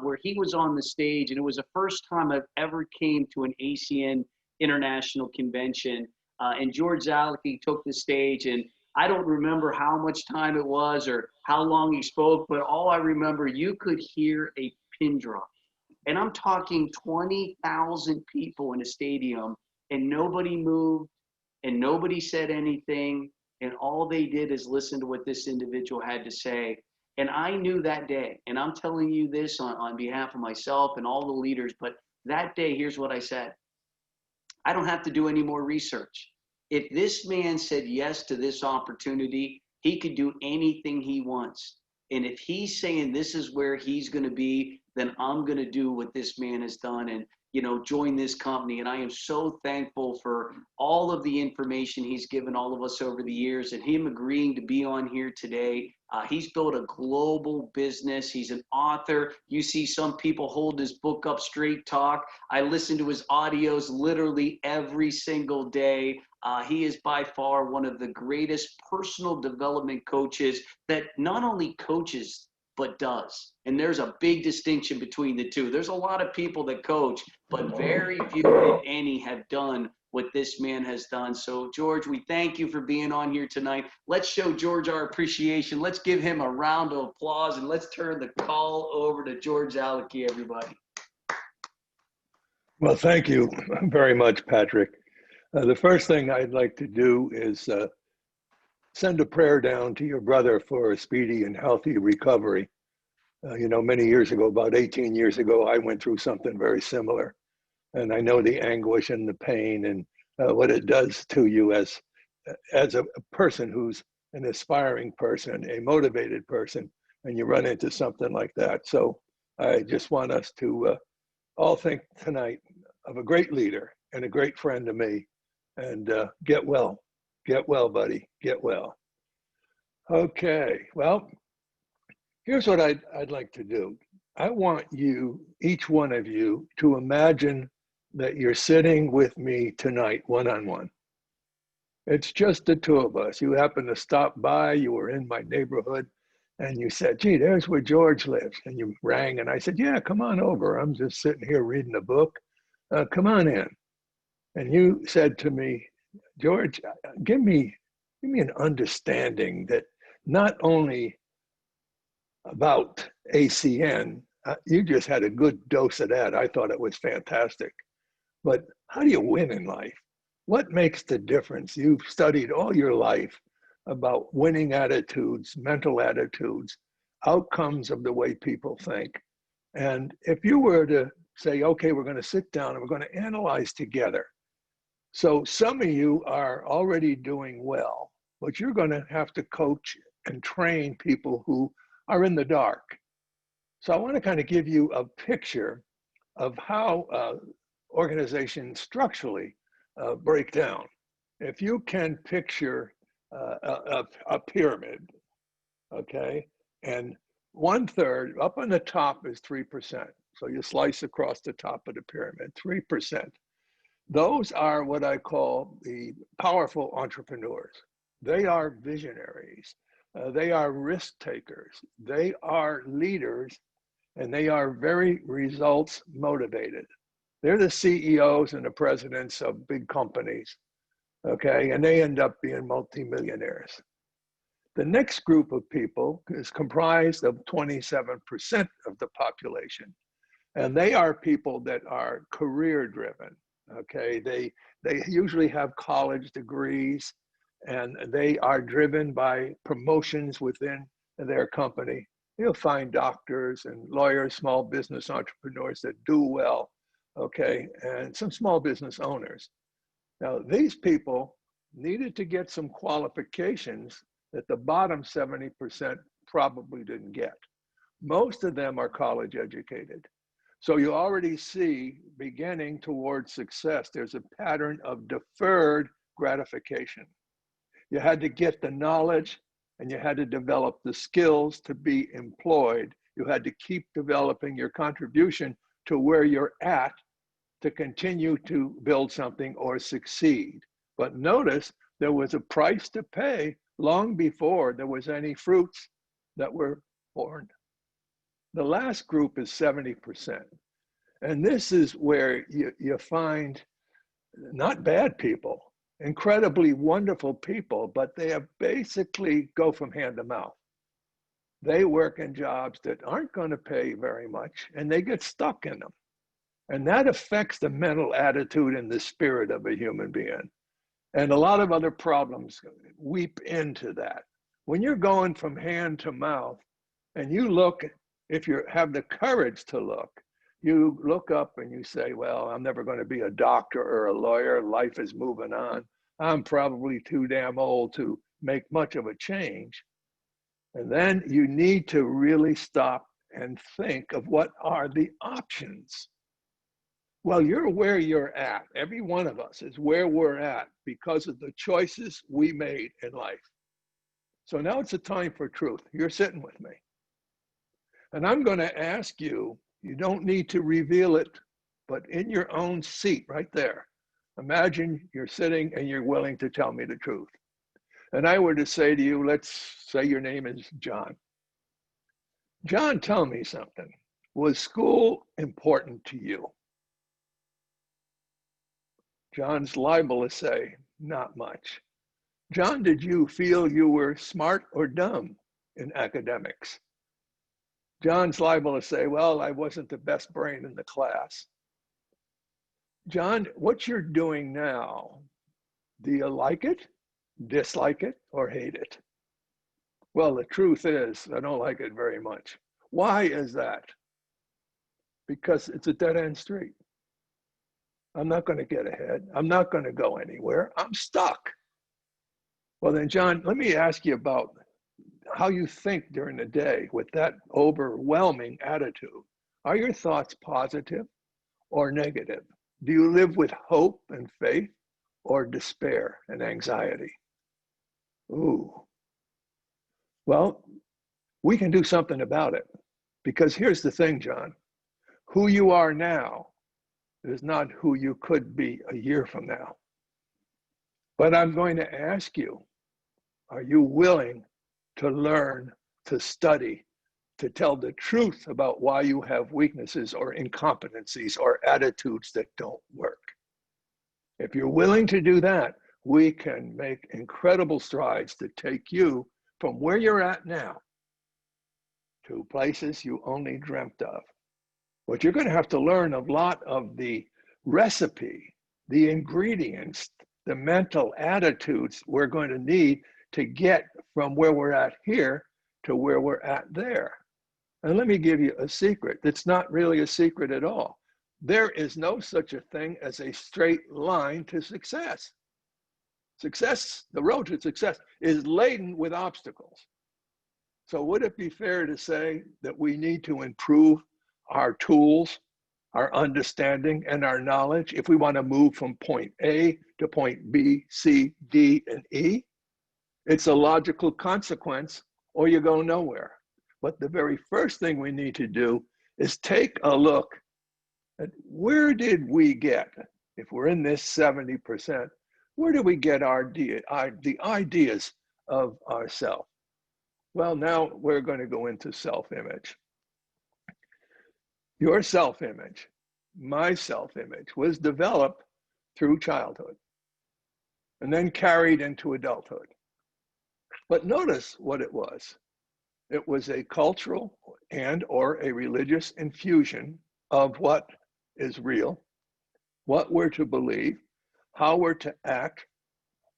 where he was on the stage, and it was the first time I've ever came to an ACN international convention. And George Zalucki took the stage, and I don't remember how much time it was or how long he spoke, but all I remember, you could hear a pin drop. And I'm talking 20,000 people in a stadium, and nobody moved and nobody said anything. And all they did is listen to what this individual had to say. And I knew that day, and I'm telling you this on behalf of myself and all the leaders, but that day, here's what I said. I don't have to do any more research. If this man said yes to this opportunity, he could do anything he wants. And if he's saying this is where he's going to be, then I'm going to do what this man has done and, you know, join this company. And I am so thankful for all of the information he's given all of us over the years, and him agreeing to be on here today. He's built a global business. He's an author. You see some people hold his book up, Straight Talk. I listen to his audios literally every single day. He is by far one of the greatest personal development coaches that not only coaches, but does. And there's a big distinction between the two. There's a lot of people that coach, but very few, if any, have done what this man has done. So, George, we thank you for being on here tonight. Let's show George our appreciation. Let's give him a round of applause, and let's turn the call over to George Zalucki, everybody. Well, thank you very much, Patrick. The first thing I'd like to do is send a prayer down to your brother for a speedy and healthy recovery. You know, many years ago, about 18 years ago, I went through something very similar. And I know the anguish and the pain and what it does to you as a person who's an aspiring person, a motivated person, and you run into something like that. So I just want us to all think tonight of a great leader and a great friend to me, and get well. Get well, buddy, get well. Okay, well, here's what I'd like to do. I want you, each one of you, to imagine that you're sitting with me tonight, one-on-one. It's just the two of us. You happen to stop by, you were in my neighborhood, and you said, gee, there's where George lives. And you rang, and I said, yeah, come on over. I'm just sitting here reading a book. Come on in. And you said to me, George, give me an understanding that not only about ACN, you just had a good dose of that. I thought it was fantastic. But how do you win in life? What makes the difference? You've studied all your life about winning attitudes, mental attitudes, outcomes of the way people think. And if you were to say, okay, we're going to sit down and we're going to analyze together. So some of you are already doing well, but you're going to have to coach and train people who are in the dark. So I want to kind of give you a picture of how organizations structurally break down. If you can picture a pyramid, okay, and 1/3 up on the top is 3%. So you slice across the top of the pyramid, 3%. Those are what I call the powerful entrepreneurs. They are visionaries. They are risk takers. They are leaders, and they are very results motivated. They're the CEOs and the presidents of big companies, okay? And they end up being multimillionaires. The next group of people is comprised of 27% of the population. And they are people that are career driven, okay? They usually have college degrees, and they are driven by promotions within their company. You'll find doctors and lawyers, small business entrepreneurs that do well, okay? And some small business owners. Now, these people needed to get some qualifications that the bottom 70% probably didn't get. Most of them are college educated. So you already see, beginning towards success, there's a pattern of deferred gratification. You had to get the knowledge, and you had to develop the skills to be employed. You had to keep developing your contribution to where you're at to continue to build something or succeed. But notice there was a price to pay long before there was any fruits that were born. The last group is 70%. And this is where you find not bad people, incredibly wonderful people, but they have basically go from hand to mouth. They work in jobs that aren't going to pay very much, and they get stuck in them. And that affects the mental attitude and the spirit of a human being. And a lot of other problems weep into that. When you're going from hand to mouth, and you look, if you have the courage to look, you look up and you say, well, I'm never going to be a doctor or a lawyer. Life is moving on. I'm probably too damn old to make much of a change. And then you need to really stop and think of what are the options. Well, you're where you're at. Every one of us is where we're at because of the choices we made in life. So now it's a time for truth. You're sitting with me. And I'm going to ask you, you don't need to reveal it, but in your own seat right there, imagine you're sitting and you're willing to tell me the truth. And I were to say to you, let's say your name is John. John, tell me something. Was school important to you? John's liable to say, not much. John, did you feel you were smart or dumb in academics? John's liable to say, well, I wasn't the best brain in the class. John, what you're doing now, do you like it, dislike it, or hate it? Well, the truth is, I don't like it very much. Why is that? Because it's a dead-end street. I'm not going to get ahead. I'm not going to go anywhere. I'm stuck. Well, then, John, let me ask you about how you think during the day with that overwhelming attitude. Are your thoughts positive or negative? Do you live with hope and faith or despair and anxiety? Ooh. Well, we can do something about it, because here's the thing, John. Who you are now is not who you could be a year from now. But I'm going to ask you, are you willing to learn, to study, to tell the truth about why you have weaknesses or incompetencies or attitudes that don't work? If you're willing to do that, we can make incredible strides to take you from where you're at now to places you only dreamt of. But you're going to have to learn a lot of the recipe, the ingredients, the mental attitudes we're going to need to get from where we're at here to where we're at there. And let me give you a secret. It's not really a secret at all. There is no such a thing as a straight line to success. Success, the road to success, is laden with obstacles. So would it be fair to say that we need to improve our tools, our understanding, and our knowledge if we want to move from point A to point B, C, D, and E? It's a logical consequence, or you go nowhere. But the very first thing we need to do is take a look at where did we get, if we're in this 70%, where do we get the ideas of ourselves? Well, now we're going to go into self-image. Your self-image, my self-image, was developed through childhood and then carried into adulthood. But notice what it was. It was a cultural and or a religious infusion of what is real, what we're to believe, how we're to act,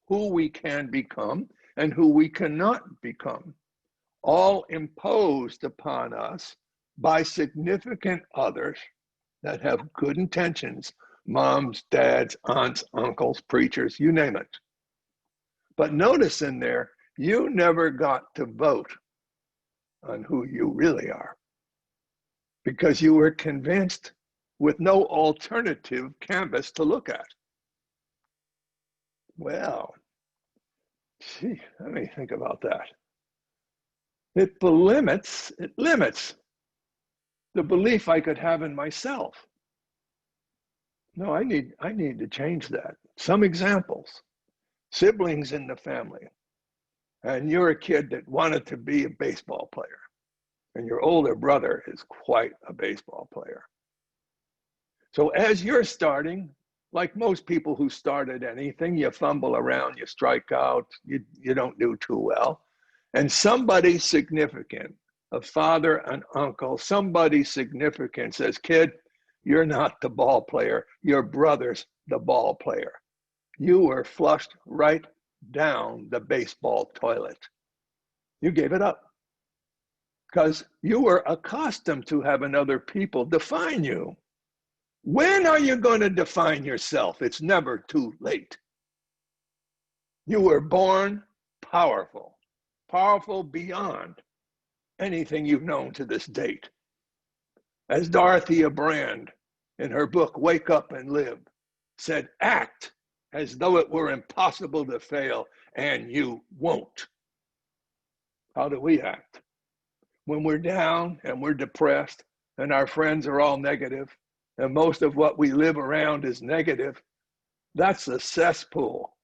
who we can become, and who we cannot become, all imposed upon us by significant others that have good intentions, moms, dads, aunts, uncles, preachers, you name it. But notice in there, you never got to vote on who you really are because you were convinced with no alternative canvas to look at. Well, gee, let me think about that. It limits the belief I could have in myself. No, I need to change that. Some examples. Siblings in the family. And you're a kid that wanted to be a baseball player. and your older brother is quite a baseball player. So as you're starting, like most people who started anything, you fumble around, you strike out, you don't do too well. And somebody significant, a father, an uncle, somebody significant says, kid, you're not the ball player, your brother's the ball player. You were flushed right down the baseball toilet. You gave it up because you were accustomed to having other people define you. When are you going to define yourself? It's never too late. You were born powerful, powerful beyond anything you've known to this date. As Dorothea Brand, in her book, Wake Up and Live, said, act as though it were impossible to fail, and you won't. How do we act? When we're down and we're depressed and our friends are all negative, and most of what we live around is negative, that's a cesspool.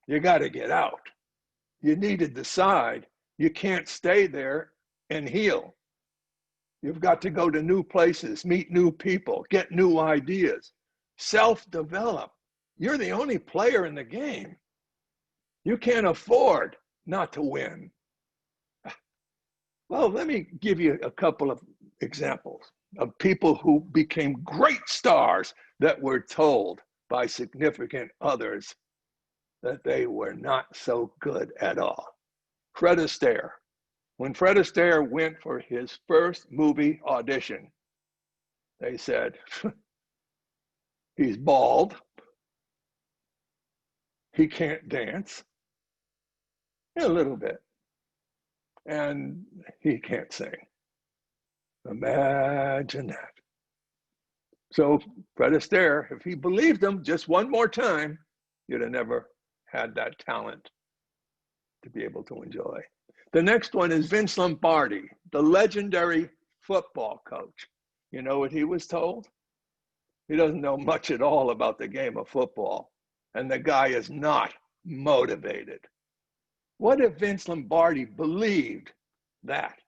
You got to get out. You need to decide. You can't stay there and heal. You've got to go to new places, meet new people, get new ideas, self-develop. You're the only player in the game. You can't afford not to win. Well, let me give you a couple of examples of people who became great stars that were told by significant others that they were not so good at all. Fred Astaire. When Fred Astaire went for his first movie audition, they said, he's bald, he can't dance, a little bit, and he can't sing. Imagine that. So Fred Astaire, if he believed him just one more time, you'd have never had that talent to be able to enjoy. The next one is Vince Lombardi, the legendary football coach. You know what he was told? He doesn't know much at all about the game of football, and the guy is not motivated. What if Vince Lombardi believed that?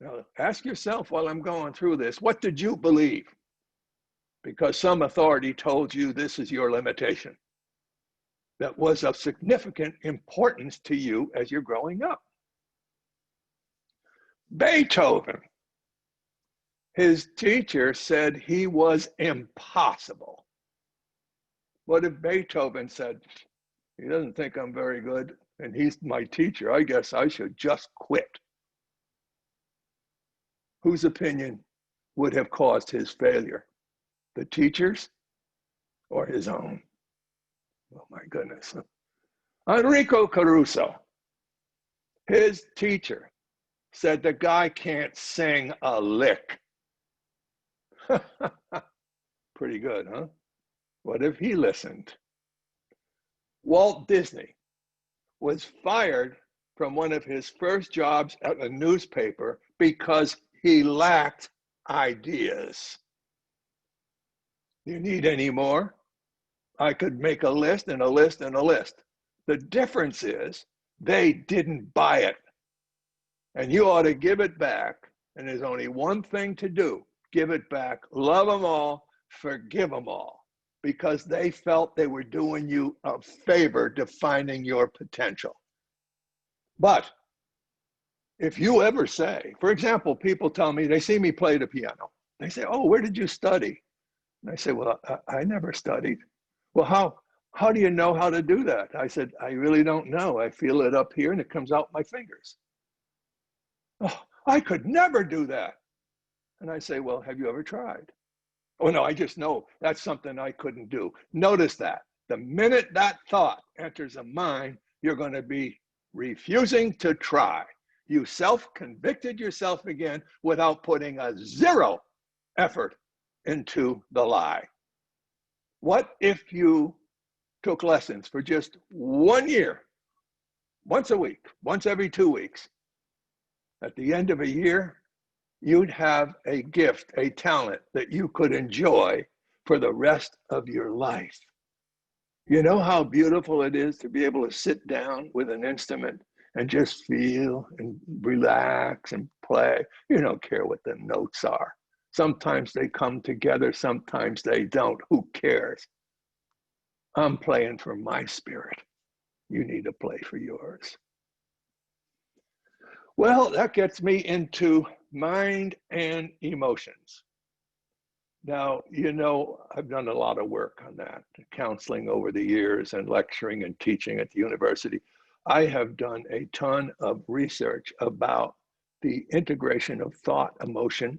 Now, ask yourself while I'm going through this, what did you believe? Because some authority told you this is your limitation that was of significant importance to you as you're growing up. Beethoven, his teacher said he was impossible. What if Beethoven said, he doesn't think I'm very good, and he's my teacher, I guess I should just quit? Whose opinion would have caused his failure? The teacher's or his own? Oh my goodness. Enrico Caruso, his teacher, said the guy can't sing a lick. Pretty good, huh? What if he listened? Walt Disney was fired from one of his first jobs at a newspaper because he lacked ideas. You need any more? I could make a list and a list and a list. The difference is they didn't buy it. And you ought to give it back. And there's only one thing to do. Give it back. Love them all. Forgive them all. Because they felt they were doing you a favor defining your potential. But if you ever say, for example, people tell me, they see me play the piano. They say, oh, where did you study? And I say, well, I never studied. Well, how do you know how to do that? I said, I really don't know. I feel it up here and it comes out my fingers. Oh, I could never do that. And I say, well, have you ever tried? Oh, no, I just know that's something I couldn't do. Notice that. The minute that thought enters a mind, you're going to be refusing to try. You self-convicted yourself again without putting a zero effort into the lie. What if you took lessons for just 1 year, once a week, once every 2 weeks? At the end of a year, you'd have a gift, a talent that you could enjoy for the rest of your life. You know how beautiful it is to be able to sit down with an instrument and just feel and relax and play. You don't care what the notes are. Sometimes they come together, sometimes they don't. Who cares? I'm playing for my spirit. You need to play for yours. Well, that gets me into mind and emotions. Now, you know, I've done a lot of work on that, counseling over the years and lecturing and teaching at the university. I have done a ton of research about the integration of thought, emotion,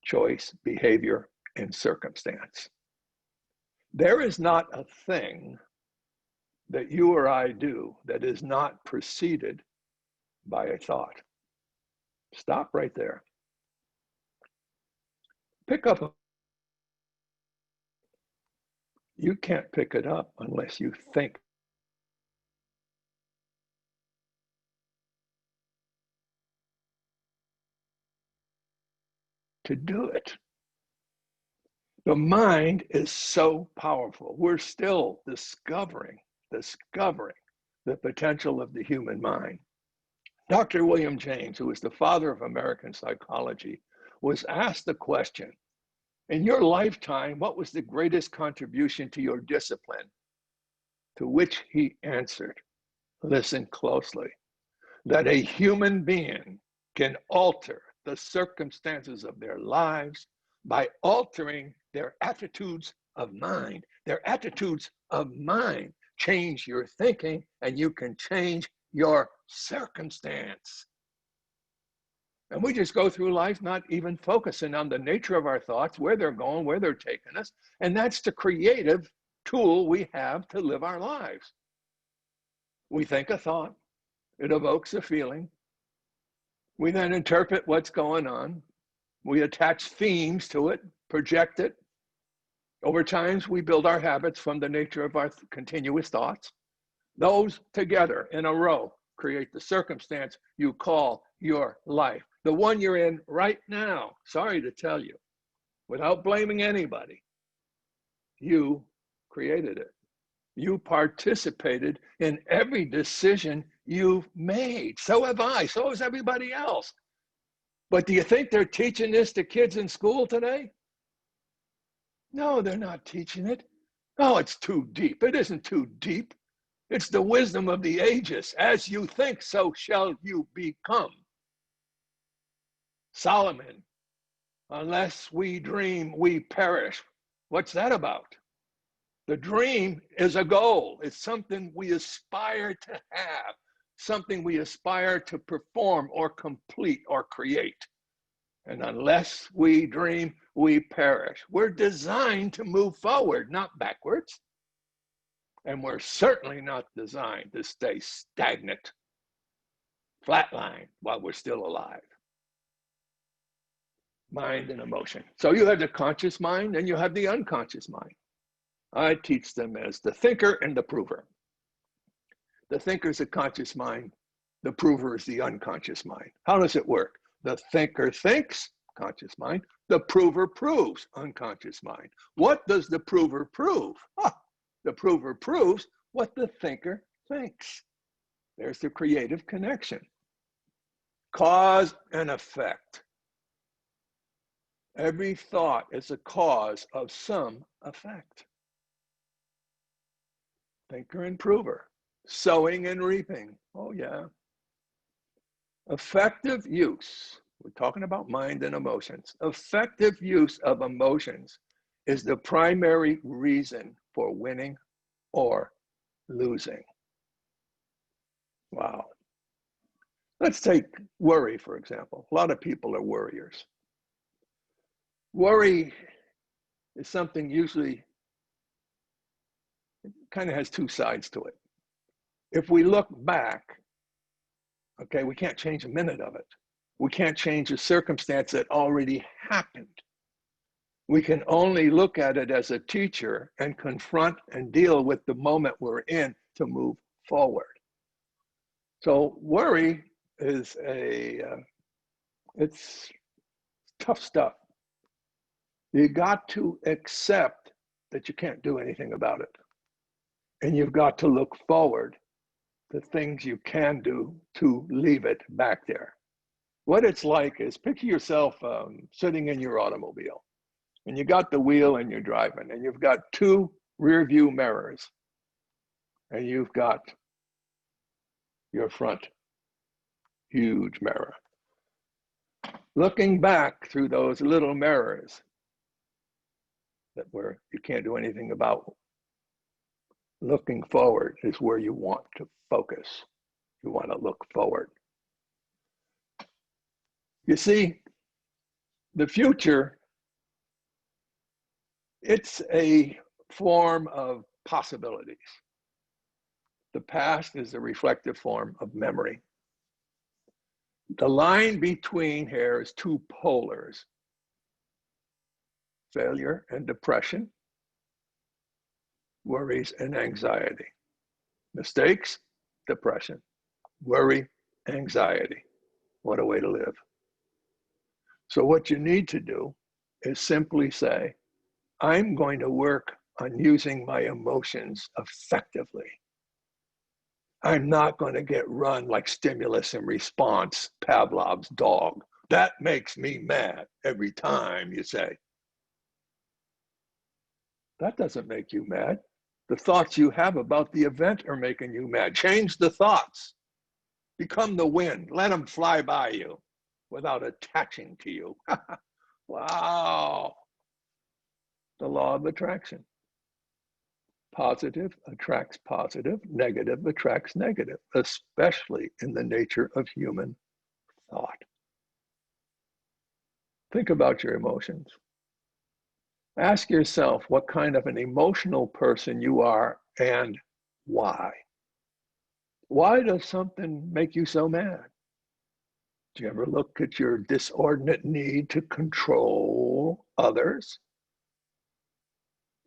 choice, behavior, and circumstance. There is not a thing that you or I do that is not preceded by a thought. Stop right there. Pick up a You can't pick it up unless you think. To do it. The mind is so powerful. We're still discovering the potential of the human mind. Dr. William James, who is the father of American psychology, was asked the question, in your lifetime, what was the greatest contribution to your discipline? To which he answered, listen closely, that a human being can alter the circumstances of their lives by altering their attitudes of mind. Their attitudes of mind change your thinking, and you can change your circumstance. And we just go through life not even focusing on the nature of our thoughts, where they're going, where they're taking us. And that's the creative tool we have to live our lives. We think a thought, it evokes a feeling. We then interpret what's going on. We attach themes to it, project it. Over time, we build our habits from the nature of our continuous thoughts. Those together in a row create the circumstance you call your life. The one you're in right now, sorry to tell you, without blaming anybody, you created it. You participated in every decision you've made. So have I, so has everybody else. But do you think they're teaching this to kids in school today? No, they're not teaching it. Oh, it's too deep. It isn't too deep. It's the wisdom of the ages. As you think, so shall you become. Solomon, unless we dream, we perish. What's that about? The dream is a goal. It's something we aspire to have, something we aspire to perform or complete or create. And unless we dream, we perish. We're designed to move forward, not backwards. And we're certainly not designed to stay stagnant, flatline while we're still alive. Mind and emotion. So you have the conscious mind and you have the unconscious mind. I teach them as the thinker and the prover. The thinker is the conscious mind. The prover is the unconscious mind. How does it work? The thinker thinks, conscious mind. The prover proves, unconscious mind. What does the prover prove? The prover proves what the thinker thinks. There's the creative connection. Cause and effect. Every thought is a cause of some effect. Thinker and prover. Sowing and reaping. Oh, yeah. Effective use. We're talking about mind and emotions. Effective use of emotions is the primary reason for winning or losing. Wow. Let's take worry, for example. A lot of people are worriers. Worry is something usually kind of has two sides to it. If we look back, okay, we can't change a minute of it. We can't change a circumstance that already happened. We can only look at it as a teacher and confront and deal with the moment we're in to move forward. So worry is it's tough stuff. You got to accept that you can't do anything about it. And you've got to look forward the things you can do to leave it back there. What it's like is picture yourself sitting in your automobile and you got the wheel and you're driving and you've got two rear view mirrors and you've got your front huge mirror. Looking back through those little mirrors that where you can't do anything about, looking forward is where you want to focus. You want to look forward. You see, the future, it's a form of possibilities. The past is a reflective form of memory. The line between here is two polars, failure and depression, worries and anxiety. Mistakes, depression, worry, anxiety. What a way to live. So what you need to do is simply say, I'm going to work on using my emotions effectively. I'm not going to get run like stimulus and response, Pavlov's dog. That makes me mad every time you say. That doesn't make you mad. The thoughts you have about the event are making you mad. Change the thoughts. Become the wind. Let them fly by you without attaching to you. Wow. The law of attraction. Positive attracts positive, negative attracts negative, especially in the nature of human thought. Think about your emotions. Ask yourself what kind of an emotional person you are and why. Why does something make you so mad? Do you ever look at your disordinate need to control others?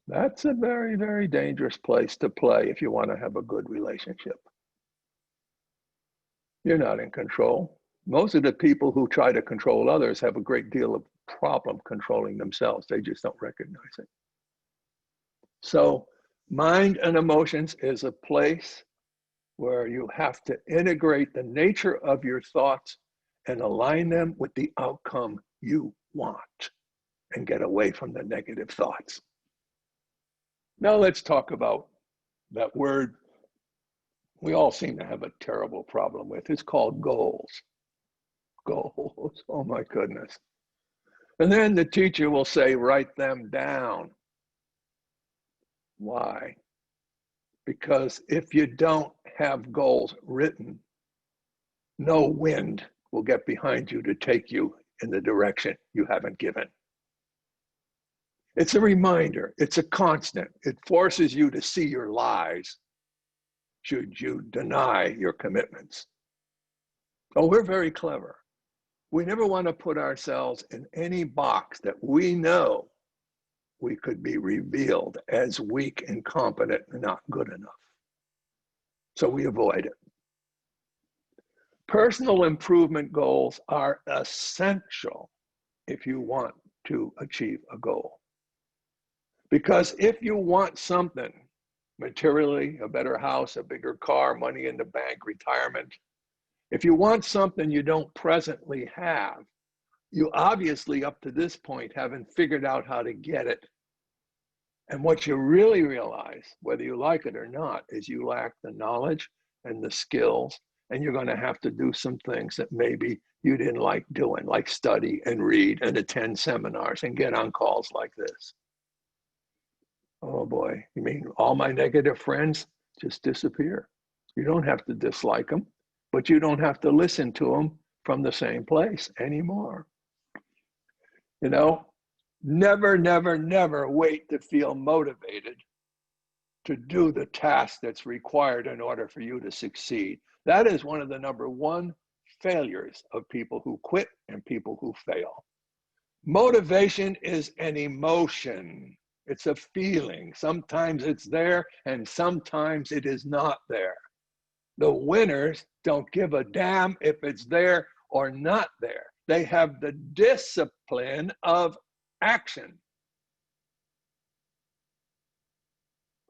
That's a very, very dangerous place to play if you want to have a good relationship. You're not in control. Most of the people who try to control others have a great deal of problem controlling themselves. They just don't recognize it. So mind and emotions is a place where you have to integrate the nature of your thoughts and align them with the outcome you want and get away from the negative thoughts. Now let's talk about that word we all seem to have a terrible problem with. It's called goals. Goals, oh my goodness. And then the teacher will say, write them down. Why? Because if you don't have goals written, no wind will get behind you to take you in the direction you haven't given. It's a reminder, it's a constant. It forces you to see your lies should you deny your commitments. Oh, we're very clever. We never want to put ourselves in any box that we know we could be revealed as weak, incompetent, and not good enough. So we avoid it. Personal improvement goals are essential if you want to achieve a goal. Because if you want something, materially, a better house, a bigger car, money in the bank, retirement, if you want something you don't presently have, you obviously up to this point haven't figured out how to get it. And what you really realize, whether you like it or not, is you lack the knowledge and the skills, and you're going to have to do some things that maybe you didn't like doing, like study and read and attend seminars and get on calls like this. Oh boy, you mean all my negative friends just disappear? You don't have to dislike them, but you don't have to listen to them from the same place anymore. You know, never, never, never wait to feel motivated to do the task that's required in order for you to succeed. That is one of the #1 failures of people who quit and people who fail. Motivation is an emotion. It's a feeling. Sometimes it's there and sometimes it is not there. The winners don't give a damn if it's there or not there. They have the discipline of action.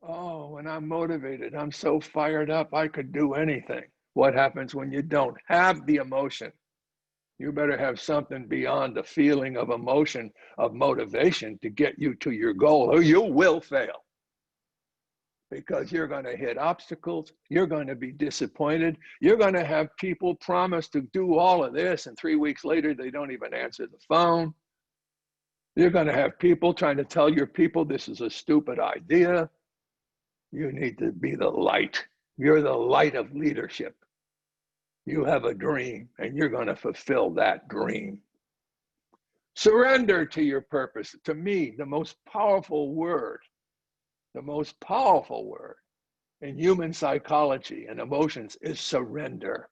Oh, when I'm motivated, I'm so fired up, I could do anything. What happens when you don't have the emotion? You better have something beyond the feeling of emotion, of motivation to get you to your goal, or you will fail because you're going to hit obstacles. You're going to be disappointed. You're going to have people promise to do all of this, and 3 weeks later, they don't even answer the phone. You're going to have people trying to tell your people this is a stupid idea. You need to be the light. You're the light of leadership. You have a dream, and you're going to fulfill that dream. Surrender to your purpose. To me, the most powerful word in human psychology and emotions is surrender.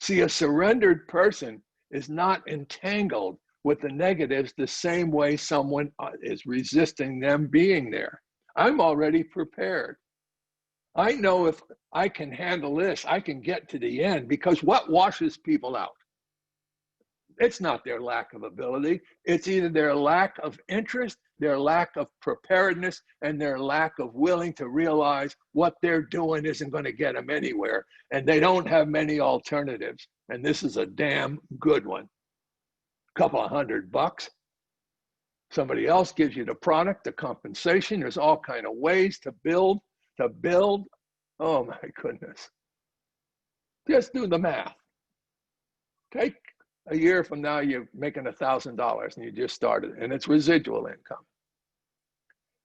See, a surrendered person is not entangled with the negatives the same way someone is resisting them being there. I'm already prepared. I know if I can handle this, I can get to the end, because what washes people out? It's not their lack of ability. It's either their lack of interest, their lack of preparedness, and their lack of willing to realize what they're doing isn't going to get them anywhere. And they don't have many alternatives. And this is a damn good one. A couple of $100. Somebody else gives you the product, the compensation. There's all kind of ways to build. Oh my goodness. Just do the math. Take a year from now, you're making $1,000 and you just started, and it's residual income.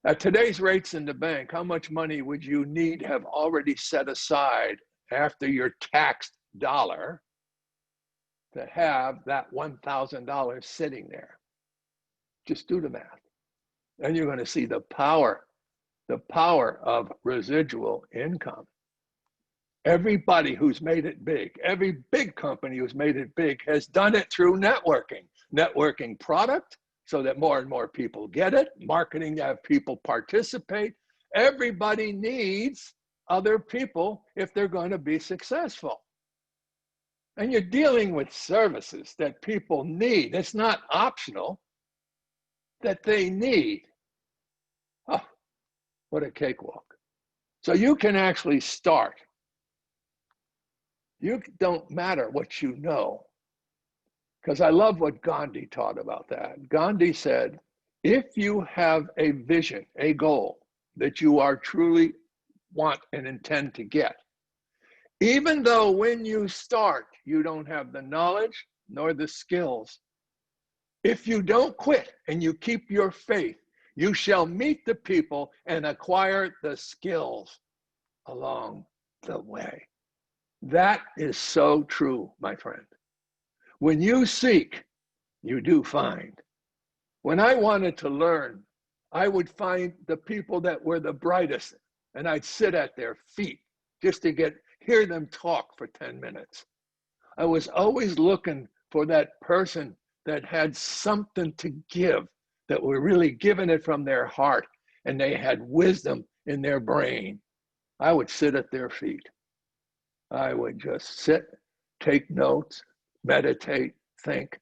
At today's rates in the bank, how much money would you need to have already set aside after your taxed dollar to have that $1,000 sitting there? Just do the math. And you're going to see the power of residual income. Everybody who's made it big, every big company who's made it big has done it through networking product so that more and more people get it, marketing to have people participate. Everybody needs other people if they're going to be successful. And you're dealing with services that people need. It's not optional, that they need. Oh, what a cakewalk. So you can actually start. You don't matter what you know, because I love what Gandhi taught about that. Gandhi said, if you have a vision, a goal that you are truly want and intend to get, even though when you start, you don't have the knowledge nor the skills, if you don't quit and you keep your faith, you shall meet the people and acquire the skills along the way. That is so true, my friend. When you seek, you do find. When I wanted to learn, I would find the people that were the brightest, and I'd sit at their feet just to hear them talk for 10 minutes. I was always looking for that person that had something to give, that were really giving it from their heart, and they had wisdom in their brain. I would sit at their feet. I would just sit, take notes, meditate, think.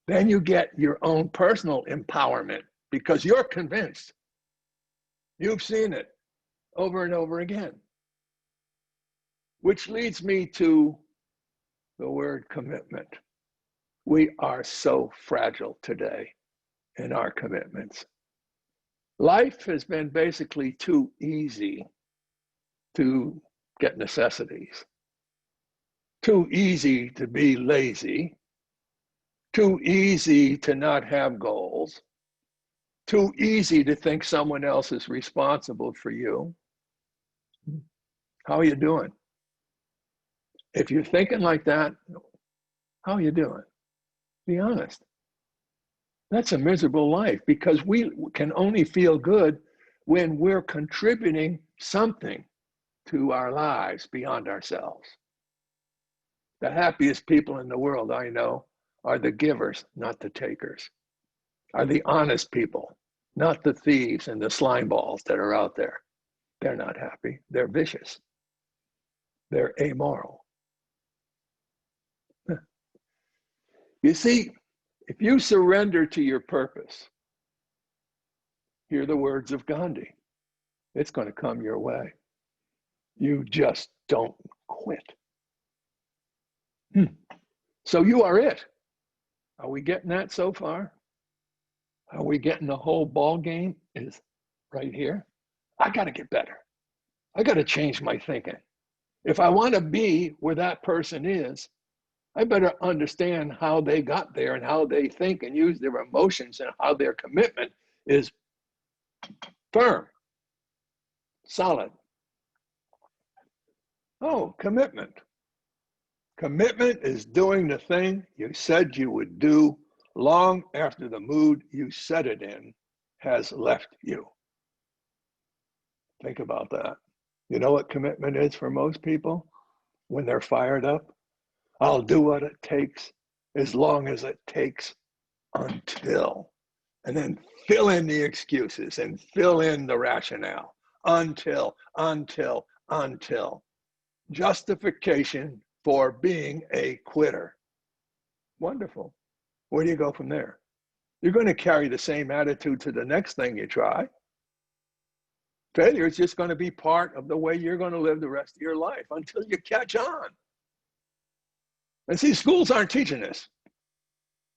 Then you get your own personal empowerment because you're convinced. You've seen it over and over again. Which leads me to the word commitment. We are so fragile today in our commitments. Life has been basically too easy to get necessities. Too easy to be lazy, too easy to not have goals, too easy to think someone else is responsible for you. How are you doing? If you're thinking like that, how are you doing? Be honest. That's a miserable life, because we can only feel good when we're contributing something to our lives beyond ourselves. The happiest people in the world I know are the givers, not the takers. Are the honest people, not the thieves and the slime balls that are out there. They're not happy. They're vicious. They're amoral. You see, if you surrender to your purpose, hear the words of Gandhi. It's going to come your way. You just don't quit. So you are it. Are we getting that so far? Are we getting the whole ball game is right here? I got to get better. I got to change my thinking. If I want to be where that person is, I better understand how they got there and how they think and use their emotions and how their commitment is firm, solid. Oh, commitment. Commitment is doing the thing you said you would do long after the mood you set it in has left you. Think about that. You know what commitment is for most people when they're fired up? I'll do what it takes as long as it takes until. And then fill in the excuses and fill in the rationale. Until. Justification for being a quitter. Wonderful. Where do you go from there? You're going to carry the same attitude to the next thing you try. Failure is just going to be part of the way you're going to live the rest of your life until you catch on. And see, schools aren't teaching this.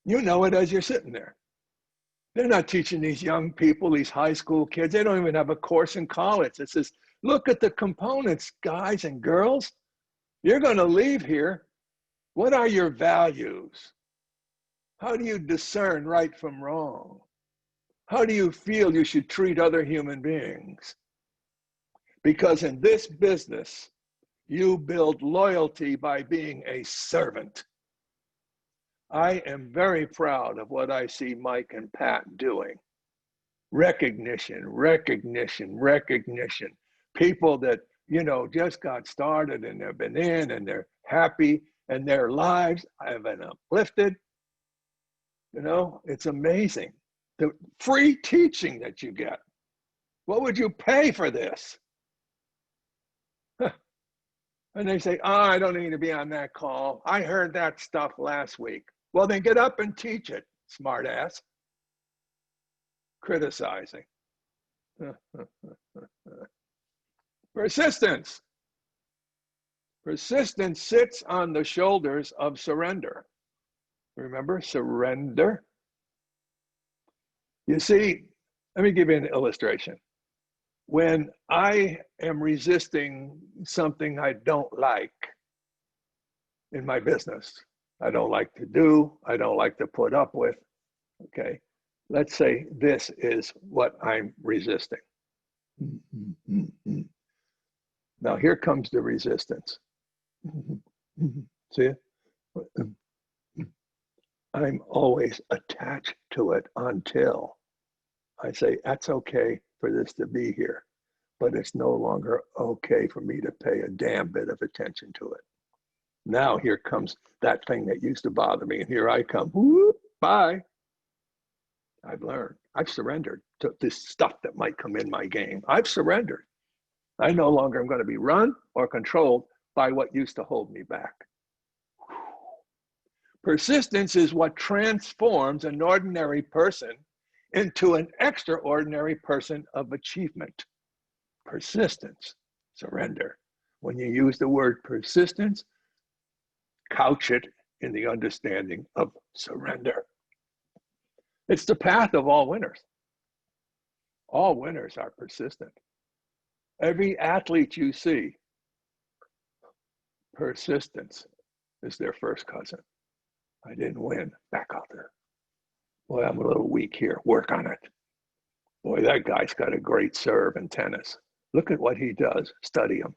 You know it as you're sitting there. They're not teaching these young people, these high school kids. They don't even have a course in college that says, look at the components, guys and girls. You're going to leave here. What are your values? How do you discern right from wrong? How do you feel you should treat other human beings? Because in this business, you build loyalty by being a servant. I am very proud of what I see Mike and Pat doing. Recognition. People that, just got started and they've been in and they're happy and their lives have been uplifted. It's amazing. The free teaching that you get. What would you pay for this? And they say, I don't need to be on that call. I heard that stuff last week. Well, then get up and teach it, smart ass. Criticizing. Persistence. Persistence sits on the shoulders of surrender. Remember, surrender? You see, let me give you an illustration. When I am resisting something I don't like in my business, I don't like to do, I don't like to put up with, okay? Let's say this is what I'm resisting. Now here comes the resistance. See it? I'm always attached to it until I say, that's okay for this to be here, but it's no longer okay for me to pay a damn bit of attention to it. Now here comes that thing that used to bother me, and here I come. Whoop, bye. I've learned. I've surrendered to this stuff that might come in my game. I've surrendered. I no longer am going to be run or controlled by what used to hold me back. Persistence is what transforms an ordinary person into an extraordinary person of achievement. Persistence, surrender. When you use the word persistence, couch it in the understanding of surrender. It's the path of all winners. All winners are persistent. Every athlete you see, persistence is their first cousin. I didn't win, back out there. Boy, I'm a little weak here, work on it. Boy, that guy's got a great serve in tennis. Look at what he does, study him.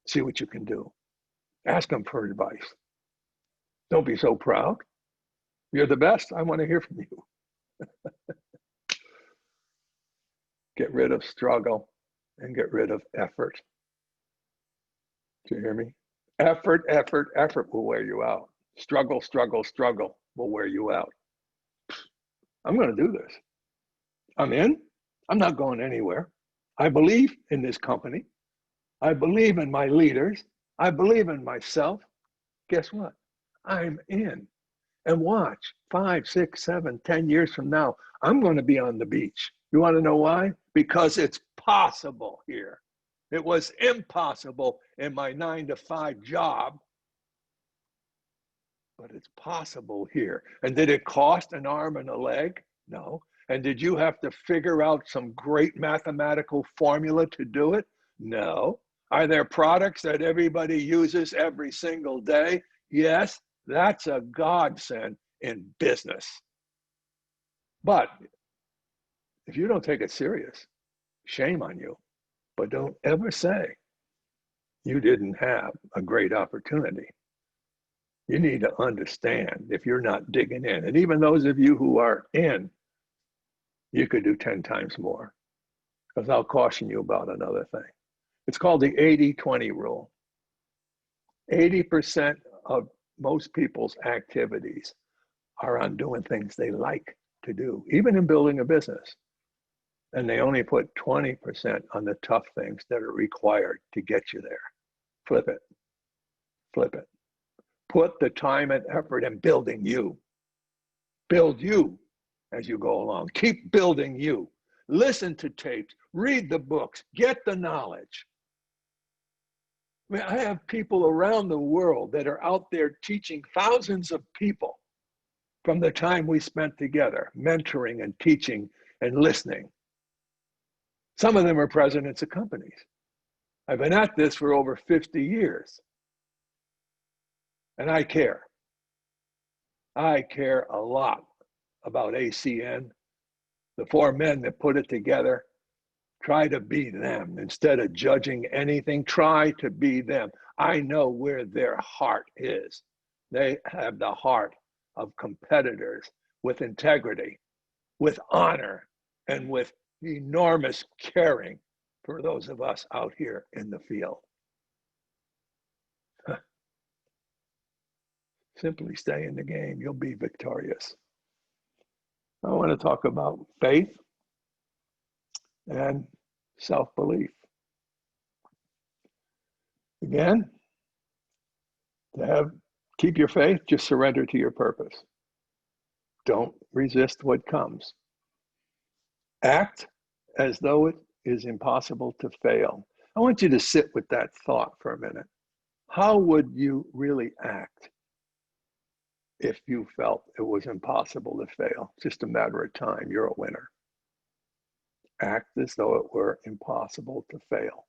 See what you can do. Ask him for advice. Don't be so proud. You're the best, I want to hear from you. Get rid of struggle and get rid of effort. Do you hear me? Effort will wear you out. Struggle will wear you out. I'm going to do this. I'm in. I'm not going anywhere. I believe in this company. I believe in my leaders. I believe in myself. Guess what? I'm in. And watch, 5, 6, 7, 10 years from now, I'm going to be on the beach. You want to know why? Because it's possible here. It was impossible in my 9-to-5 job, but it's possible here. And did it cost an arm and a leg? No. And did you have to figure out some great mathematical formula to do it? No. Are there products that everybody uses every single day? Yes, that's a godsend in business. But if you don't take it serious, shame on you. But don't ever say you didn't have a great opportunity. You need to understand if you're not digging in. And even those of you who are in, you could do 10 times more. Because I'll caution you about another thing. It's called the 80-20 rule. 80% of most people's activities are on doing things they like to do, even in building a business. And they only put 20% on the tough things that are required to get you there. Flip it. Flip it. Put the time and effort in building you. Build you as you go along. Keep building you. Listen to tapes. Read the books. Get the knowledge. I mean, I have people around the world that are out there teaching thousands of people from the time we spent together, mentoring and teaching and listening. Some of them are presidents of companies. I've been at this for over 50 years. And I care. I care a lot about ACN. The 4 men that put it together, try to be them. Instead of judging anything, try to be them. I know where their heart is. They have the heart of competitors with integrity, with honor, and with enormous caring for those of us out here in the field. Simply stay in the game. You'll be victorious. I want to talk about faith and self-belief. Again, keep your faith, just surrender to your purpose. Don't resist what comes. Act as though it is impossible to fail. I want you to sit with that thought for a minute. How would you really act if you felt it was impossible to fail? Just a matter of time, you're a winner. Act as though it were impossible to fail.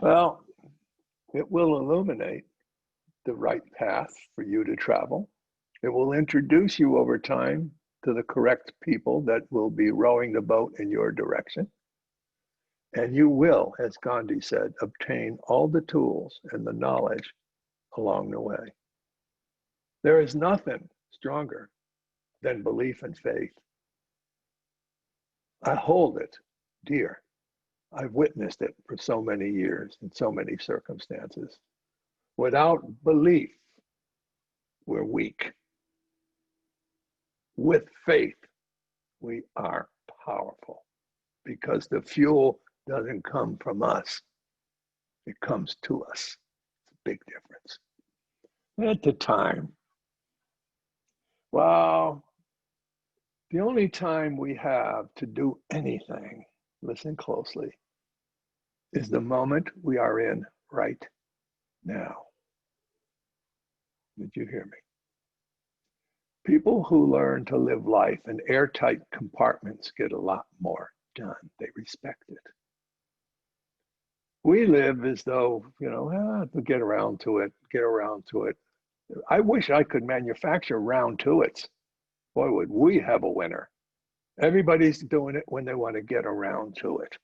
Well, it will illuminate the right path for you to travel. It will introduce you over time to the correct people that will be rowing the boat in your direction. And you will, as Gandhi said, obtain all the tools and the knowledge along the way. There is nothing stronger than belief and faith. I hold it dear. I've witnessed it for so many years in so many circumstances. Without belief, we're weak. With faith, we are powerful because the fuel doesn't come from us. It comes to us. It's a big difference. At the time, well, the only time we have to do anything, listen closely, is the moment we are in right now. Did you hear me? People who learn to live life in airtight compartments get a lot more done. They respect it. We live as though, we'll get around to it. I wish I could manufacture round to it. Boy, would we have a winner. Everybody's doing it when they want to get around to it.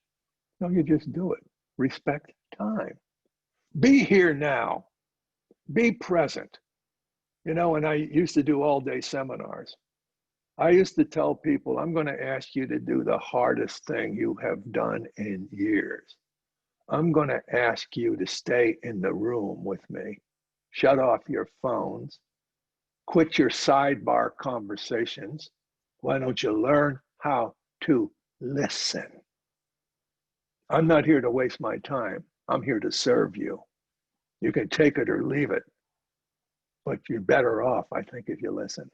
No, you just do it. Respect time. Be here now. Be present. And I used to do all-day seminars. I used to tell people, I'm going to ask you to do the hardest thing you have done in years. I'm going to ask you to stay in the room with me. Shut off your phones. Quit your sidebar conversations. Why don't you learn how to listen? I'm not here to waste my time. I'm here to serve you. You can take it or leave it, but you're better off, I think, if you listen.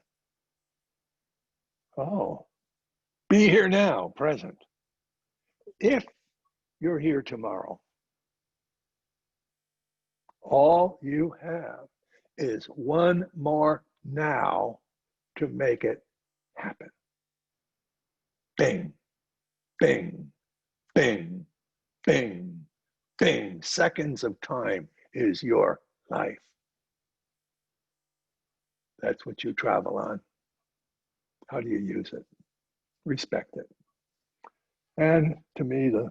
Oh, Be here now, present. If you're here tomorrow, all you have is one more now to make it happen. Bing, bing, bing, bing, bing. Seconds of time is your life. That's what you travel on. How do you use it? Respect it. And to me, the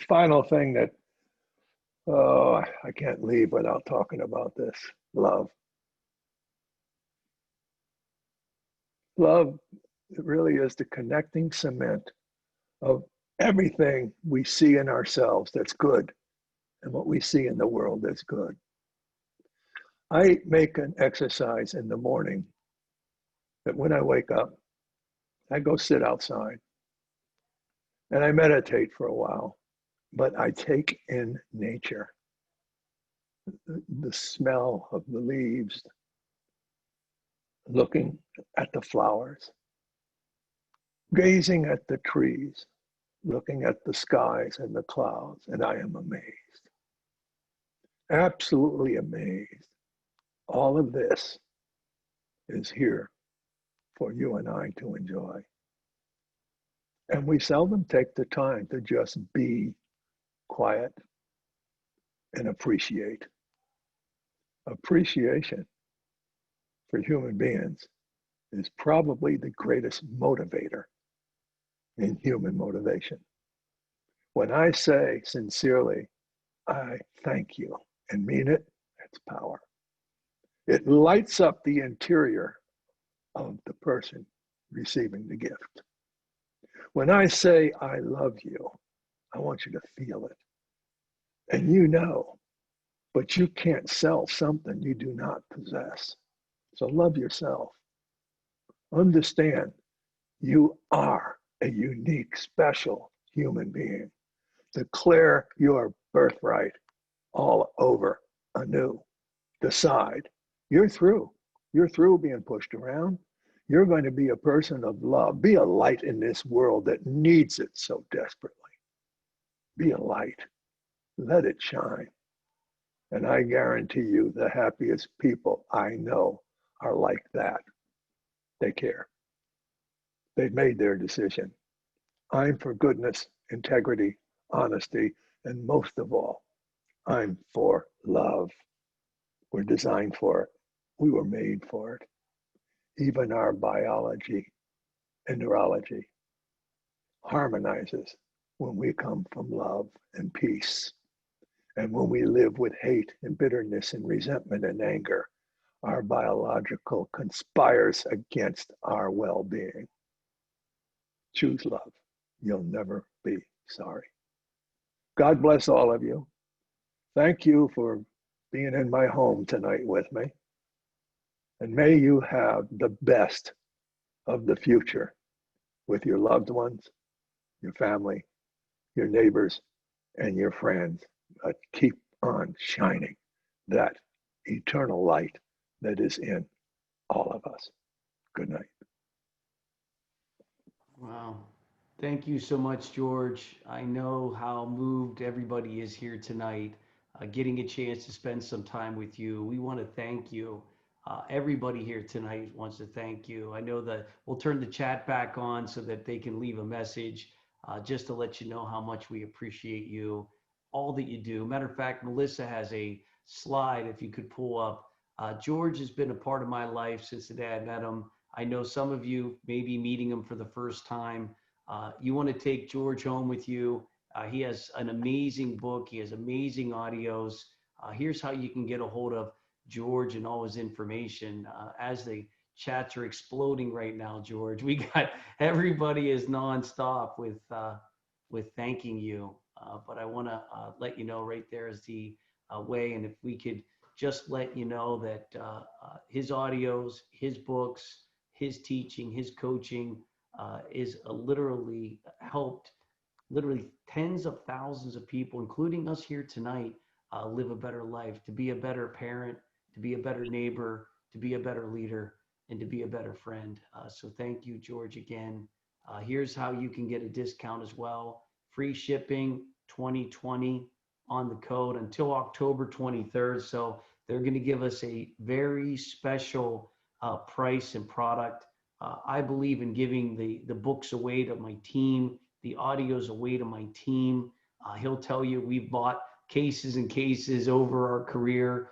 final thing that, oh, I can't leave without talking about this, love. Love, it really is the connecting cement of everything we see in ourselves that's good and what we see in the world that's good. I make an exercise in the morning that when I wake up, I go sit outside and I meditate for a while, but I take in nature, the smell of the leaves, looking at the flowers, gazing at the trees, looking at the skies and the clouds, and I am amazed, absolutely amazed. All of this is here for you and I to enjoy. And we seldom take the time to just be quiet and appreciate. Appreciation for human beings is probably the greatest motivator in human motivation. When I say sincerely, I thank you and mean it, that's power. It lights up the interior of the person receiving the gift. When I say I love you, I want you to feel it. And you know, but you can't sell something you do not possess. So love yourself. Understand you are a unique, special human being. Declare your birthright all over anew. Decide you're through. You're through being pushed around. You're going to be a person of love. Be a light in this world that needs it so desperately. Be a light. Let it shine. And I guarantee you the happiest people I know are like that. They care. They've made their decision. I'm for goodness, integrity, honesty, and most of all, I'm for love. We're designed for it. We were made for it. Even our biology and neurology harmonizes when we come from love and peace. And when we live with hate and bitterness and resentment and anger, our biological conspires against our well-being. Choose love. You'll never be sorry. God bless all of you. Thank you for being in my home tonight with me. And may you have the best of the future with your loved ones, your family, your neighbors, and your friends. Keep on shining that eternal light that is in all of us. Good night. Wow. Thank you so much, George. I know how moved everybody is here tonight, getting a chance to spend some time with you. We want to thank you. Everybody here tonight wants to thank you. I know that we'll turn the chat back on so that they can leave a message just to let you know how much we appreciate you, all that you do. Matter of fact, Melissa has a slide if you could pull up. George has been a part of my life since the day I met him. I know some of you may be meeting him for the first time. You want to take George home with you. He has an amazing book. He has amazing audios. Here's how you can get a hold of George and all his information. As the chats are exploding right now, George, we got everybody is nonstop with thanking you. But I want to let you know right there is the way. And if we could just let you know that his audios, his books, his teaching, his coaching is literally helped literally tens of thousands of people, including us here tonight, live a better life, to be a better parent, to be a better neighbor, to be a better leader, and to be a better friend. So thank you, George, again. Here's how you can get a discount as well. Free shipping 2020 on the code until October 23rd. So they're going to give us a very special price and product. I believe in giving the books away to my team, the audios away to my team. He'll tell you we've bought cases and cases over our career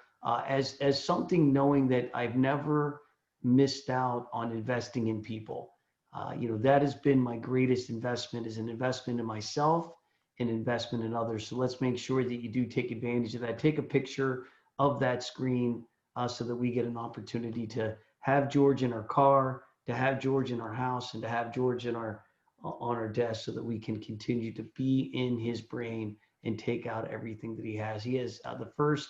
as something, knowing that I've never missed out on investing in people. That has been my greatest investment, is an investment in myself, an investment in others. So let's make sure that you do take advantage of that. Take a picture of that screen so that we get an opportunity to have George in our car, to have George in our house, and to have George on our desk, so that we can continue to be in his brain and take out everything that he has. He has the first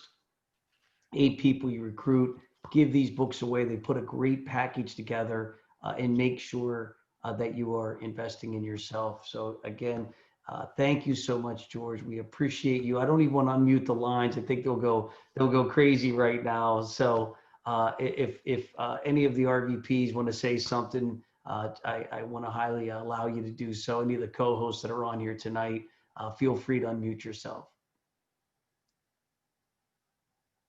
8 people you recruit, give these books away. They put a great package together and make sure that you are investing in yourself. So again, thank you so much, George. We appreciate you. I don't even want to unmute the lines. I think they'll go crazy right now. So if any of the RVPs want to say something, I want to highly allow you to do so. Any of the co-hosts that are on here tonight, feel free to unmute yourself.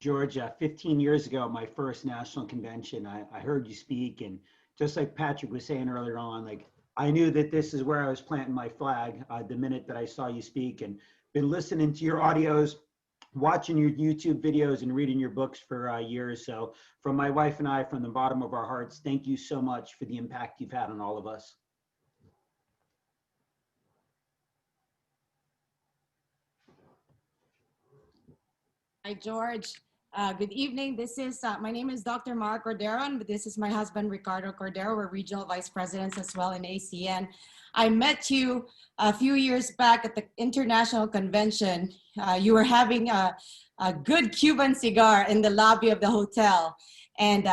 George, 15 years ago at my first national convention, I heard you speak, and just like Patrick was saying earlier on, like, I knew that this is where I was planting my flag the minute that I saw you speak, and been listening to your audios, watching your YouTube videos, and reading your books for years. So from my wife and I, from the bottom of our hearts, thank you so much for the impact you've had on all of us. Hi, George. Good evening. My name is Dr. Mark Cordero, and this is my husband, Ricardo Cordero. We're regional vice presidents as well in ACN. I met you a few years back at the international convention. You were having a good Cuban cigar in the lobby of the hotel. And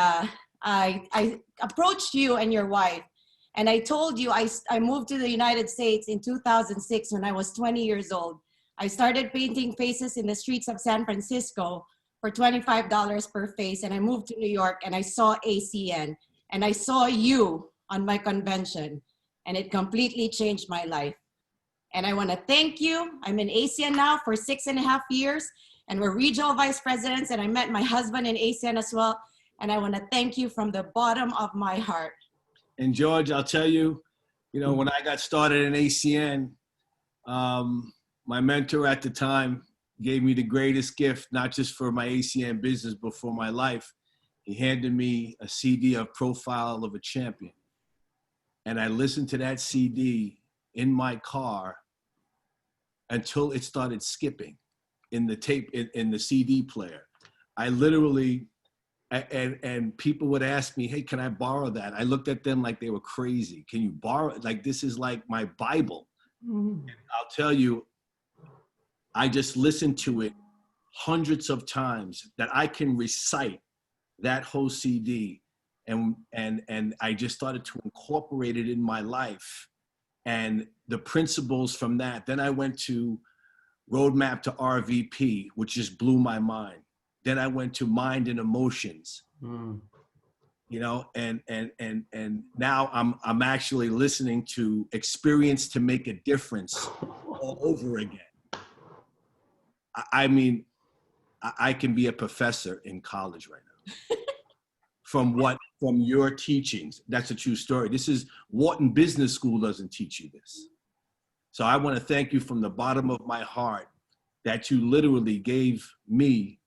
I approached you and your wife, and I told you I moved to the United States in 2006 when I was 20 years old. I started painting faces in the streets of San Francisco for $25 per face, and I moved to New York, and I saw ACN, and I saw you on my convention, and it completely changed my life. And I want to thank you. I'm in ACN now for 6.5 years, and we're regional vice presidents, and I met my husband in ACN as well, and I want to thank you from the bottom of my heart. And George, I'll tell you, when I got started in ACN, my mentor at the time gave me the greatest gift, not just for my ACN business, but for my life. He handed me a CD of Profile of a Champion. And I listened to that CD in my car until it started skipping in the tape, in the CD player. I literally, and people would ask me, hey, can I borrow that? I looked at them like they were crazy. Can you borrow it? Like, this is like my Bible. And I'll tell you, I just listened to it hundreds of times that I can recite that whole CD. And I just started to incorporate it in my life and the principles from that. Then I went to Roadmap to RVP, which just blew my mind. Then I went to Mind and Emotions, and now I'm actually listening to Experience to Make a Difference all over again. I mean, I can be a professor in college right now from your teachings. That's a true story. This is Wharton Business School doesn't teach you this. So I want to thank you from the bottom of my heart that you literally gave me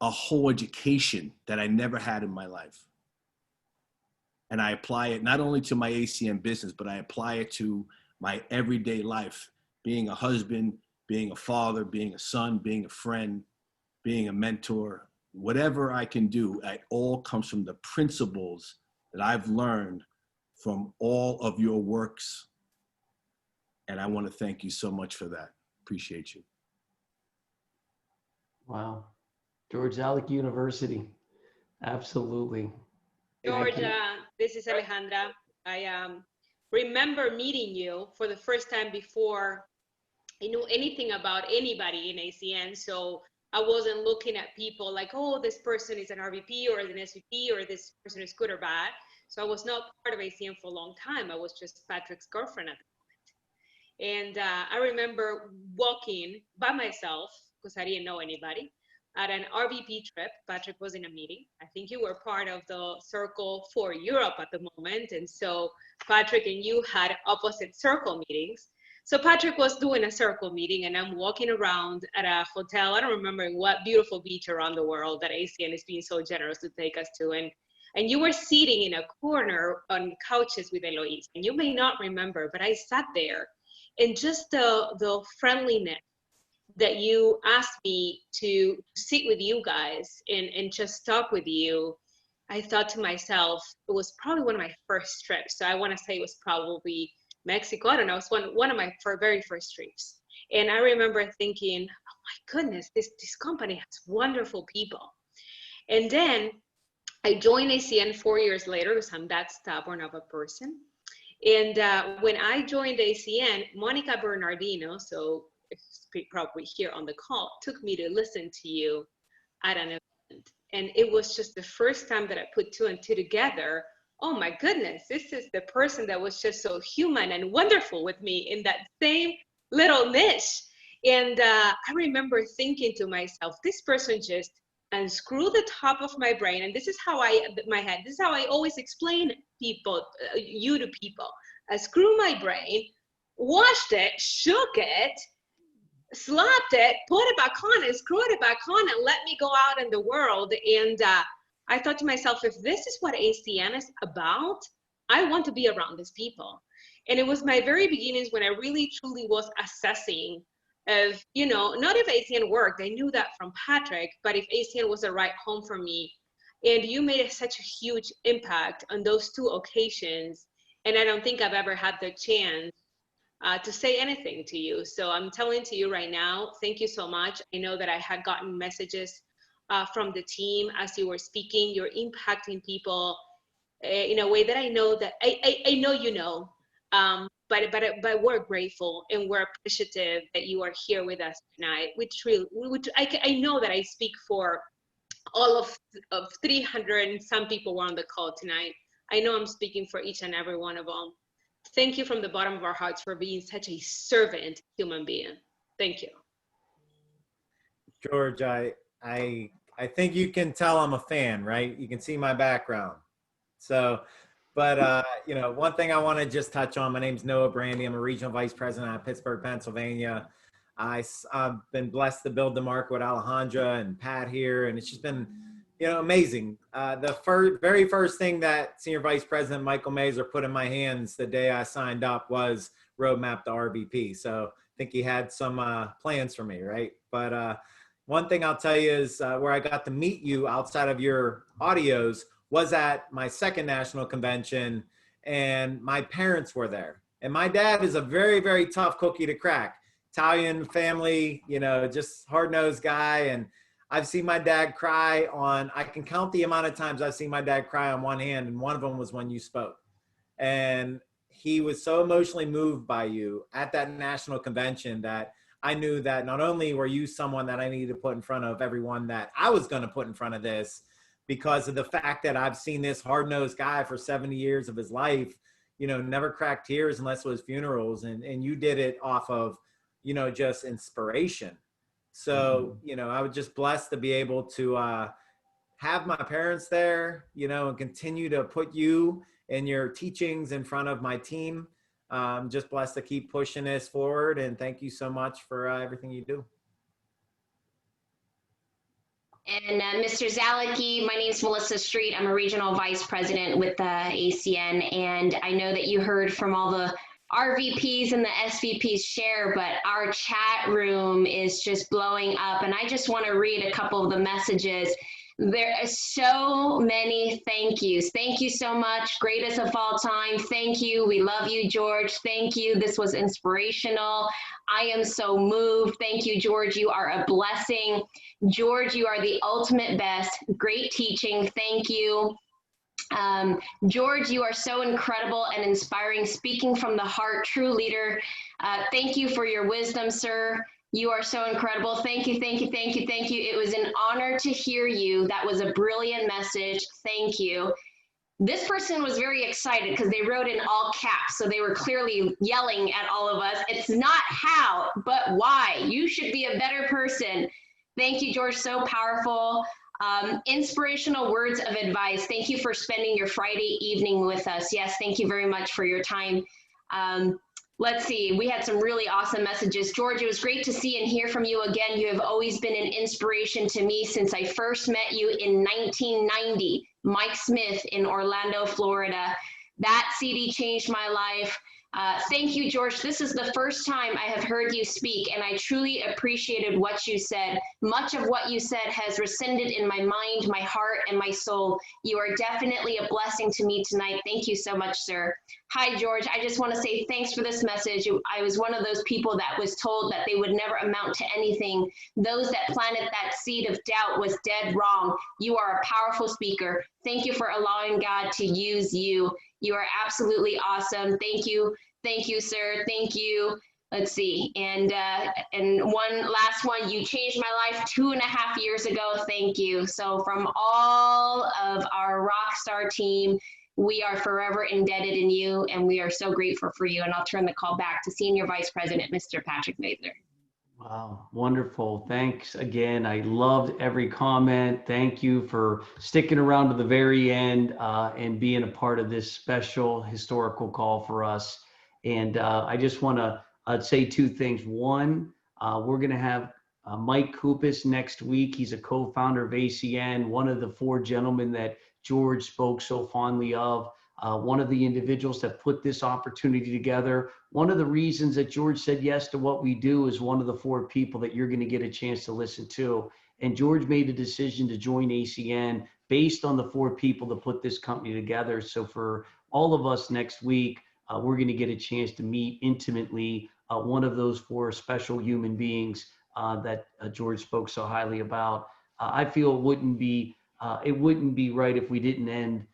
a whole education that I never had in my life. And I apply it not only to my ACN business, but I apply it to my everyday life, being a husband, being a father, being a son, being a friend, being a mentor. Whatever I can do, it all comes from the principles that I've learned from all of your works. And I want to thank you so much for that. Appreciate you. Wow. George Zalucki University. Absolutely. George, this is Alejandra. I remember meeting you for the first time before I knew anything about anybody in ACN. So I wasn't looking at people like, oh, this person is an RVP or an SVP or this person is good or bad. So I was not part of ACN for a long time. I was just Patrick's girlfriend at the moment. And I remember walking by myself, because I didn't know anybody, at an RVP trip. Patrick was in a meeting. I think you were part of the circle for Europe at the moment. And so Patrick and you had opposite circle meetings. So Patrick was doing a circle meeting, and I'm walking around at a hotel. I don't remember what beautiful beach around the world that ACN is being so generous to take us to. And you were sitting in a corner on couches with Eloise. And you may not remember, but I sat there, and just the friendliness that you asked me to sit with you guys and just talk with you, I thought to myself, it was probably one of my first trips. So I want to say it was probably Mexico. I don't know. It was one of my very first trips. And I remember thinking, oh my goodness, this company has wonderful people. And then I joined ACN 4 years later, because I'm that stubborn of a person. And when I joined ACN, Monica Bernardino, so probably here on the call, took me to listen to you at an event. And it was just the first time that I put two and two together. Oh my goodness, this is the person that was just so human and wonderful with me in that same little niche. And I remember thinking to myself, this person just unscrewed the top of my brain. And this is how this is how I always explain you to people. I screw my brain, washed it, shook it, slapped it, put it back on, and screwed it back on, and let me go out in the world. And I thought to myself, if this is what ACN is about, I want to be around these people. And it was my very beginnings when I really truly was assessing of, not if ACN worked, I knew that from Patrick, but if ACN was the right home for me. And you made such a huge impact on those two occasions. And I don't think I've ever had the chance to say anything to you. So I'm telling to you right now, thank you so much. I know that I had gotten messages from the team as you were speaking. You're impacting people in a way that I know that I know but we're grateful and we're appreciative that you are here with us tonight. I know that I speak for all of 300 and some people were on the call tonight. I know I'm speaking for each and every one of them. Thank you from the bottom of our hearts for being such a servant human being. Thank you. George, I think you can tell I'm a fan, right? You can see my background. So, but one thing I want to just touch on, my name's Noah Brandy. I'm a regional vice president out of Pittsburgh, Pennsylvania. I've been blessed to build the market with Alejandra and Pat here, and it's just been, amazing. The very first thing that Senior Vice President Michael Mazur put in my hands the day I signed up was Roadmap to RVP. So I think he had some plans for me, right? But one thing I'll tell you is where I got to meet you outside of your audios was at my second national convention, and my parents were there. And my dad is a very, very tough cookie to crack. Italian family, just hard-nosed guy. And I've seen my dad cry I can count the amount of times I've seen my dad cry on one hand, and one of them was when you spoke. And he was so emotionally moved by you at that national convention that I knew that not only were you someone that I needed to put in front of everyone that I was going to put in front of this, because of the fact that I've seen this hard-nosed guy for 70 years of his life, never crack tears unless it was funerals. And you did it off of, just inspiration. So, I was just blessed to be able to have my parents there, and continue to put you and your teachings in front of my team. I'm just blessed to keep pushing this forward. And thank you so much for everything you do. And Mr. Zalucki, my name is Melissa Street. I'm a regional vice president with the ACN. And I know that you heard from all the RVPs and the SVPs share, but our chat room is just blowing up. And I just want to read a couple of the messages. There are so many thank yous. Thank you so much. Greatest of all time. Thank you. We love you, George. Thank you. This was inspirational. I am so moved. Thank you, George. You are a blessing. George, you are the ultimate best. Great teaching. Thank you. George, you are so incredible and inspiring, speaking from the heart, true leader. Thank you for your wisdom, sir. You are so incredible. Thank you, thank you, thank you, thank you. It was an honor to hear you. That was a brilliant message. Thank you. This person was very excited because they wrote in all caps, so they were clearly yelling at all of us. It's not how, but why. You should be a better person. Thank you, George. So powerful. Inspirational words of advice. Thank you for spending your Friday evening with us. Yes, thank you very much for your time. Let's see, we had some really awesome messages. George, it was great to see and hear from you again. You have always been an inspiration to me since I first met you in 1990. Mike Smith in Orlando, Florida. That CD changed my life. Thank you, George. This is the first time I have heard you speak, and I truly appreciated what you said. Much of what you said has resonated in my mind, my heart, and my soul. You are definitely a blessing to me tonight. Thank you so much, sir. Hi, George. I just want to say thanks for this message. I was one of those people that was told that they would never amount to anything. Those that planted that seed of doubt was dead wrong. You are a powerful speaker. Thank you for allowing God to use you. You are absolutely awesome. Thank you. Thank you, sir. Thank you. Let's see. And one last one, you changed my life 2.5 years ago. Thank you. So from all of our Rockstar team, we are forever indebted in you, and we are so grateful for you. And I'll turn the call back to Senior Vice President, Mr. Patrick Mazur. Wow, wonderful. Thanks again. I loved every comment. Thank you for sticking around to the very end and being a part of this special historical call for us. And I just want to say two things. One, we're going to have Mike Kupis next week. He's a co-founder of ACN, one of the 4 gentlemen that George spoke so fondly of. One of the individuals that put this opportunity together. One of the reasons that George said yes to what we do is one of the 4 people that you're going to get a chance to listen to. And George made a decision to join ACN based on the 4 people that put this company together. So for all of us next week, we're going to get a chance to meet intimately one of those 4 special human beings that George spoke so highly about. I feel it wouldn't be right if we didn't end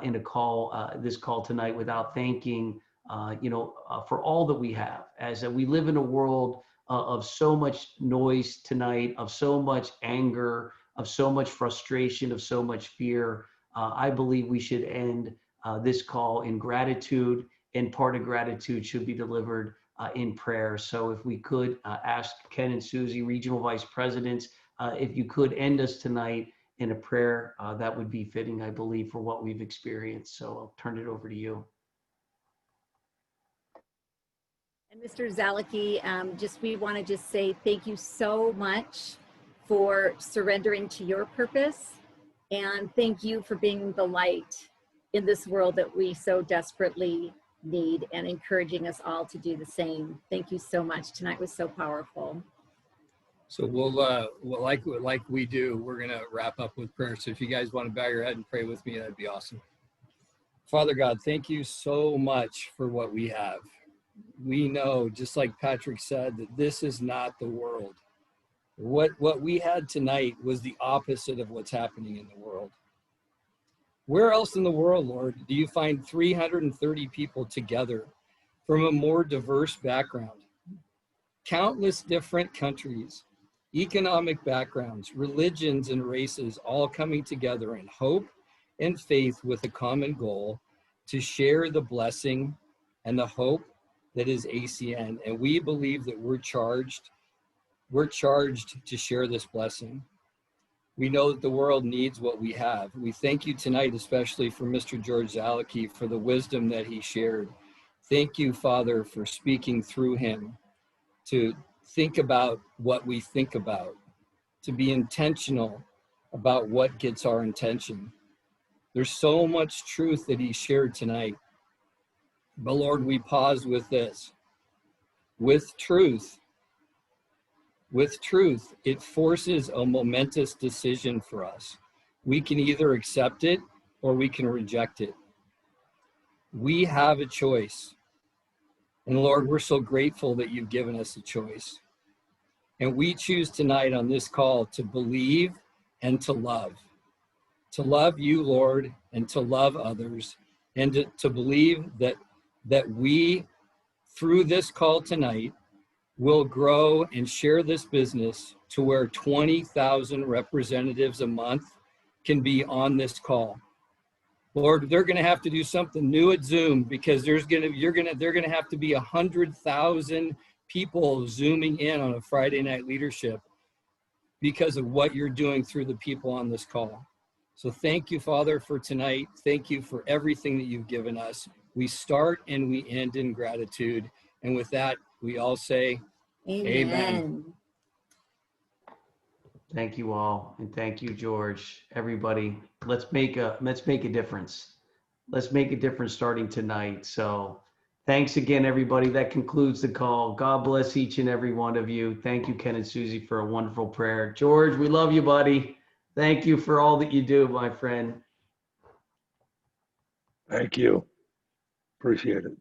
in a call, this call tonight, without thanking, for all that we have. As we live in a world of so much noise tonight, of so much anger, of so much frustration, of so much fear, I believe we should end this call in gratitude, and part of gratitude should be delivered in prayer. So if we could ask Ken and Susie, Regional Vice Presidents, if you could end us tonight in a prayer, that would be fitting, I believe, for what we've experienced. So I'll turn it over to you. And Mr. Zalucki, we want to just say thank you so much for surrendering to your purpose, and thank you for being the light in this world that we so desperately need, and encouraging us all to do the same. Thank you so much. Tonight was so powerful. So we'll like we do, we're going to wrap up with prayer. So if you guys want to bow your head and pray with me, that'd be awesome. Father God, thank you so much for what we have. We know, just like Patrick said, that this is not the world. What we had tonight was the opposite of what's happening in the world. Where else in the world, Lord, do you find 330 people together from a more diverse background? Countless different countries, economic backgrounds, religions, and races all coming together in hope and faith with a common goal to share the blessing and the hope that is ACN. And we believe that we're charged to share this blessing. We know that the world needs what we have. We thank you tonight, especially for Mr. George Zalucki, for the wisdom that he shared. Thank you, Father, for speaking through him to think about what we think about, to be intentional about what gets our attention. There's so much truth that he shared tonight. But Lord, we pause with this. With truth, it forces a momentous decision for us. We can either accept it or we can reject it. We have a choice. And Lord, we're so grateful that you've given us a choice. And we choose tonight on this call to believe and to love. To love you, Lord, and to love others. And to believe that we, through this call tonight, will grow and share this business to where 20,000 representatives a month can be on this call. Lord, they're going to have to do something new at Zoom, because they're going to have to be 100,000 people zooming in on a Friday night leadership because of what you're doing through the people on this call. So thank you, Father, for tonight. Thank you for everything that you've given us. We start and we end in gratitude. And with that, we all say, Amen. Thank you all, and thank you, George. Everybody, let's make a difference. Let's make a difference starting tonight. So thanks again, everybody. That concludes the call. God bless each and every one of you. Thank you, Ken and Susie, for a wonderful prayer. George, we love you, buddy. Thank you for all that you do, my friend. Thank you. Appreciate it.